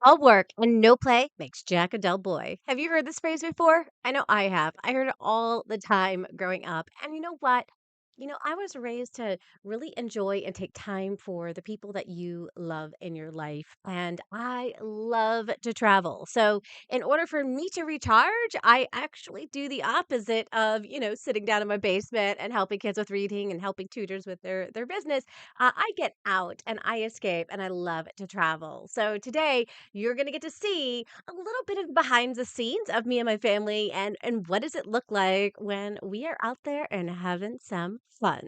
All work and no play makes Jack a dull boy. Have you heard this phrase before? I know I have. I heard it all the time growing up. And you know what? I was raised to really enjoy and take time for the people that you love in your life. And I love to travel. So, in order for me to recharge, I actually do the opposite of, sitting down in my basement and helping kids with reading and helping tutors with their business. I get out and I escape and I love to travel. So, today, you're going to get to see a little bit of behind the scenes of me and my family and what does it look like when we are out there and having some fun.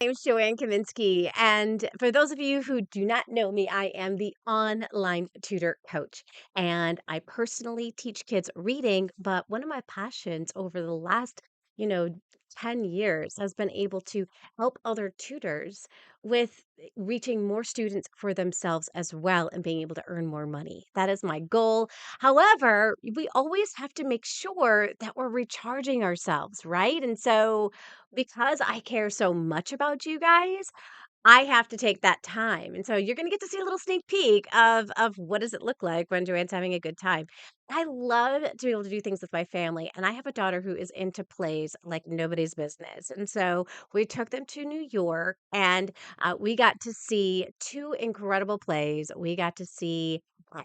I'm Joanne Kaminski, and for those of you who do not know me, I am the online tutor coach, and I personally teach kids reading. But one of my passions over the last, you know, 10 years has been able to help other tutors with reaching more students for themselves as well and being able to earn more money. That is my goal. However, we always have to make sure that we're recharging ourselves, right? And so, because I care so much about you guys, I have to take that time. And so you're going to get to see a little sneak peek of what does it look like when Joanne's having a good time. I love to be able to do things with my family, and I have a daughter who is into plays like nobody's business. And so we took them to New York, and we got to see two incredible plays. We got to see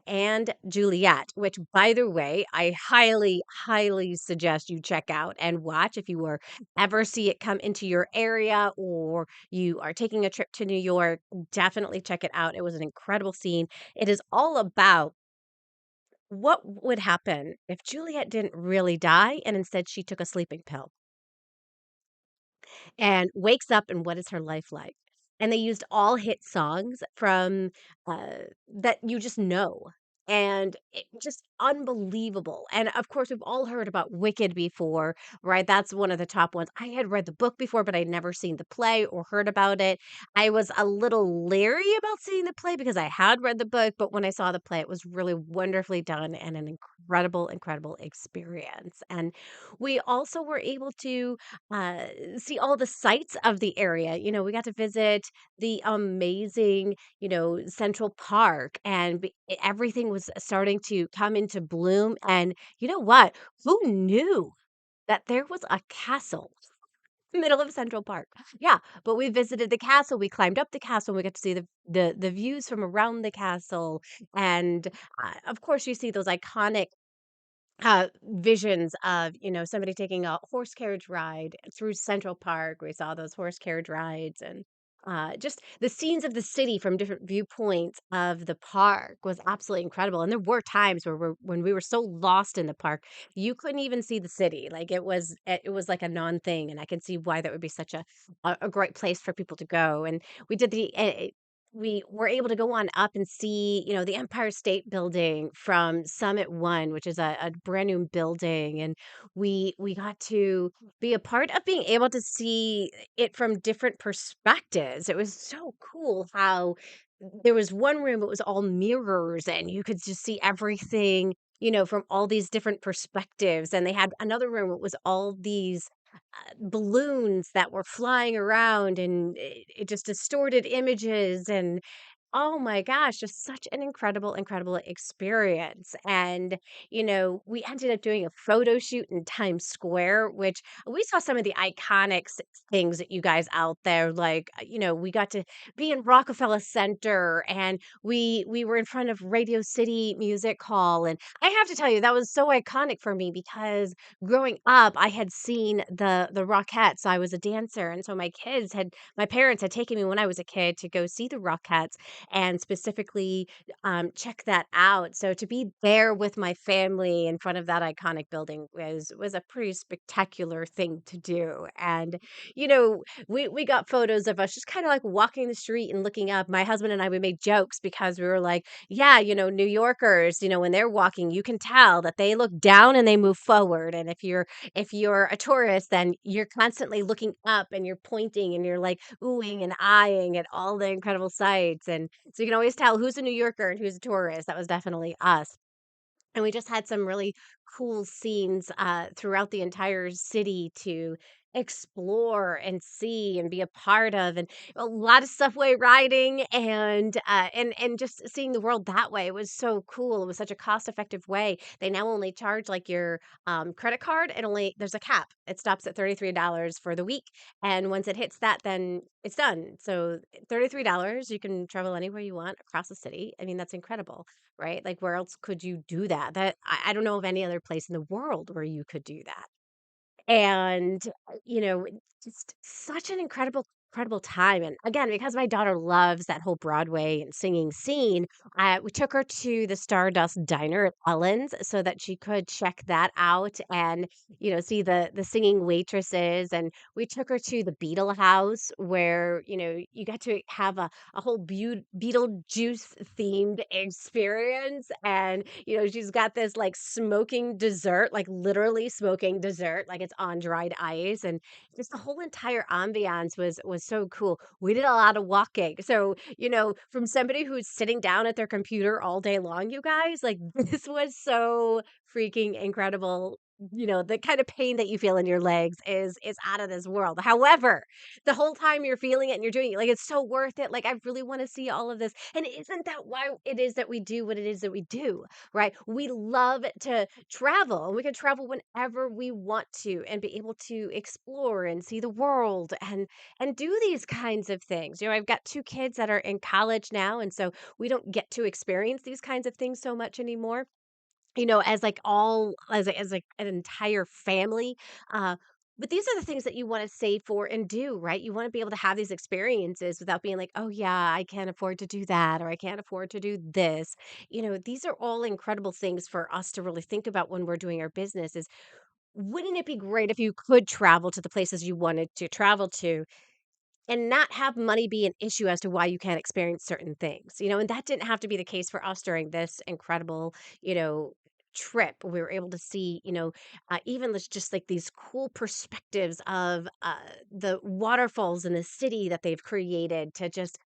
and Juliet, which, by the way, I highly, highly suggest you check out and watch if you were ever see it come into your area or you are taking a trip to New York. Definitely check it out. It was an incredible scene. It is all about what would happen if Juliet didn't really die and instead she took a sleeping pill and wakes up, and what is her life like? And they used all hit songs from, that you just know, and it just unbelievable, and, of course, we've all heard about Wicked before, right? That's one of the top ones. I had read the book before, but I'd never seen the play or heard about it. I was a little leery about seeing the play because I had read the book, but when I saw the play, it was really wonderfully done and an incredible, incredible experience, and we also were able to uh, see all the sights of the area. We got to visit the amazing, Central Park, and everything was starting to come into bloom. And you know what? Who knew that there was a castle? Middle of Central Park. Yeah, but we visited the castle. We climbed up the castle. We got to see the views from around the castle, and of course, you see those iconic visions of, somebody taking a horse carriage ride through Central Park. We saw those horse carriage rides and just the scenes of the city from different viewpoints of the park was absolutely incredible. And there were times when we were so lost in the park, you couldn't even see the city. Like it was like a non thing. And I can see why that would be such a great place for people to go. And we did we were able to go on up and see, the Empire State Building from Summit One, which is a brand new building, and we got to be a part of being able to see it from different perspectives. It was so cool how there was one room, it was all mirrors, and you could just see everything, from all these different perspectives. And they had another room, it was all these balloons that were flying around, and it just distorted images. And oh my gosh, just such an incredible, incredible experience. And, we ended up doing a photo shoot in Times Square, which we saw some of the iconic things that you guys out there. Like, we got to be in Rockefeller Center, and we were in front of Radio City Music Hall. And I have to tell you, that was so iconic for me because growing up, I had seen the Rockettes. I was a dancer. And so my parents had taken me when I was a kid to go see the Rockettes and specifically check that out. So to be there with my family in front of that iconic building was a pretty spectacular thing to do. And we got photos of us just kind of like walking the street and looking up. My husband and I, we made jokes because we were like, yeah, New Yorkers, when they're walking, you can tell that they look down and they move forward. And if you're a tourist, then you're constantly looking up and you're pointing and you're like oohing and eyeing at all the incredible sights. And and so you can always tell who's a New Yorker and who's a tourist. That was definitely us. And we just had some really cool scenes throughout the entire city to explore and see and be a part of, and a lot of subway riding and just seeing the world that way. It was so cool. It was such a cost effective way. They now only charge like your credit card, and only there's a cap. It stops at $33 for the week, and once it hits that, then it's done. So $33, you can travel anywhere you want across the city. I mean, that's incredible, right? Like, where else could you do that? I don't know of any other place in the world where you could do that. And, just such an incredible time, and again, because my daughter loves that whole Broadway and singing scene, we took her to the Stardust Diner at Ellen's so that she could check that out and, see the singing waitresses, and we took her to the Beetle House where, you got to have a whole Beetlejuice themed experience, and, she's got this, like, smoking dessert, like, literally smoking dessert, like it's on dried ice, and just the whole entire ambiance was so cool. We did a lot of walking. So, from somebody who's sitting down at their computer all day long, you guys, like, this was so freaking incredible. The kind of pain that you feel in your legs is out of this world. However, the whole time you're feeling it and you're doing it, like, it's so worth it. Like, I really want to see all of this. And isn't that why it is that we do what it is that we do, right? We love to travel, and we can travel whenever we want to and be able to explore and see the world and do these kinds of things. I've got two kids that are in college now, and so we don't get to experience these kinds of things so much anymore. As like all as like an entire family. But these are the things that you want to save for and do, right? You want to be able to have these experiences without being like, oh, yeah, I can't afford to do that, or I can't afford to do this. These are all incredible things for us to really think about when we're doing our business is, wouldn't it be great if you could travel to the places you wanted to travel to and not have money be an issue as to why you can't experience certain things, and that didn't have to be the case for us during this incredible, trip. We were able to see, even just like these cool perspectives of the waterfalls in the city that they've created to just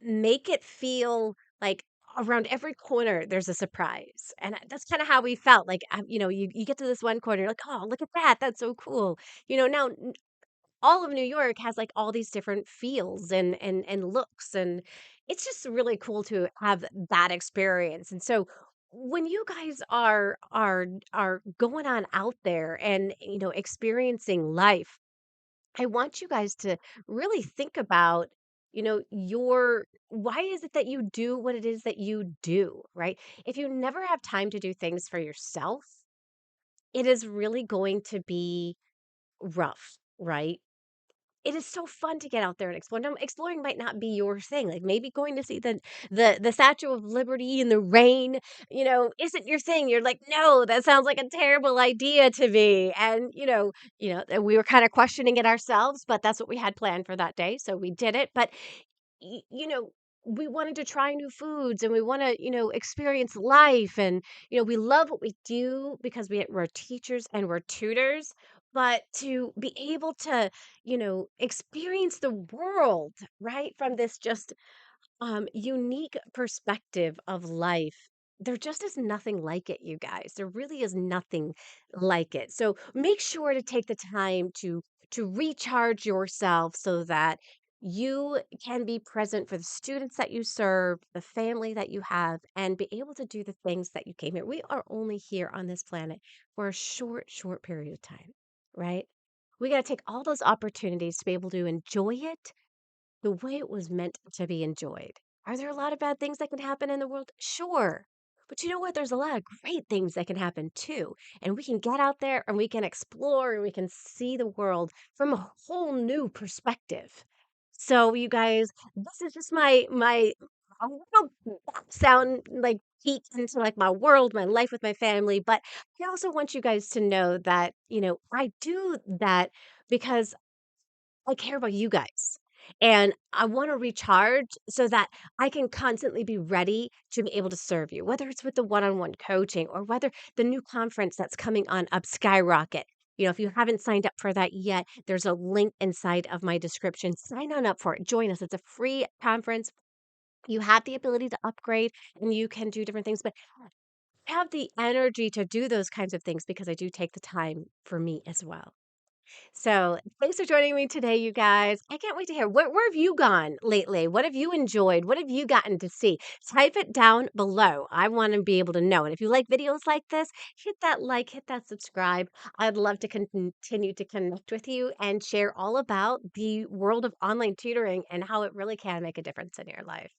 make it feel like around every corner there's a surprise. And that's kind of how we felt. Like, you get to this one corner, you're like, oh, look at that. That's so cool. Now all of New York has, like, all these different feels and looks, and it's just really cool to have that experience, and so when you guys are going on out there and, experiencing life, I want you guys to really think about, your why is it that you do what it is that you do, right? If you never have time to do things for yourself, it is really going to be rough, right? It is so fun to get out there and explore. Now, exploring might not be your thing. Like, maybe going to see the Statue of Liberty in the rain, isn't your thing. You're like, no, that sounds like a terrible idea to me. And and we were kind of questioning it ourselves, but that's what we had planned for that day, so we did it. But we wanted to try new foods, and we want to, experience life. And, we love what we do because we're teachers and we're tutors. But to be able to, experience the world, right, from this just unique perspective of life. There just is nothing like it, you guys. There really is nothing like it. So make sure to take the time to recharge yourself so that you can be present for the students that you serve, the family that you have, and be able to do the things that you came here. We are only here on this planet for a short period of time, right? We got to take all those opportunities to be able to enjoy it the way it was meant to be enjoyed. Are there a lot of bad things that can happen in the world? Sure. But you know what? There's a lot of great things that can happen too. And we can get out there and we can explore and we can see the world from a whole new perspective. So you guys, this is just my a little sound like peek into like my world, my life with my family. But I also want you guys to know that, I do that because I care about you guys. And I want to recharge so that I can constantly be ready to be able to serve you, whether it's with the one on one coaching or whether the new conference that's coming on up Skyrocket. If you haven't signed up for that yet, there's a link inside of my description. Sign on up for it. Join us. It's a free conference You have the ability to upgrade and you can do different things, but have the energy to do those kinds of things because I do take the time for me as well. So, thanks for joining me today, you guys. I can't wait to hear where have you gone lately? What have you enjoyed? What have you gotten to see? Type it down below. I want to be able to know. And if you like videos like this, hit that like, hit that subscribe. I'd love to continue to connect with you and share all about the world of online tutoring and how it really can make a difference in your life.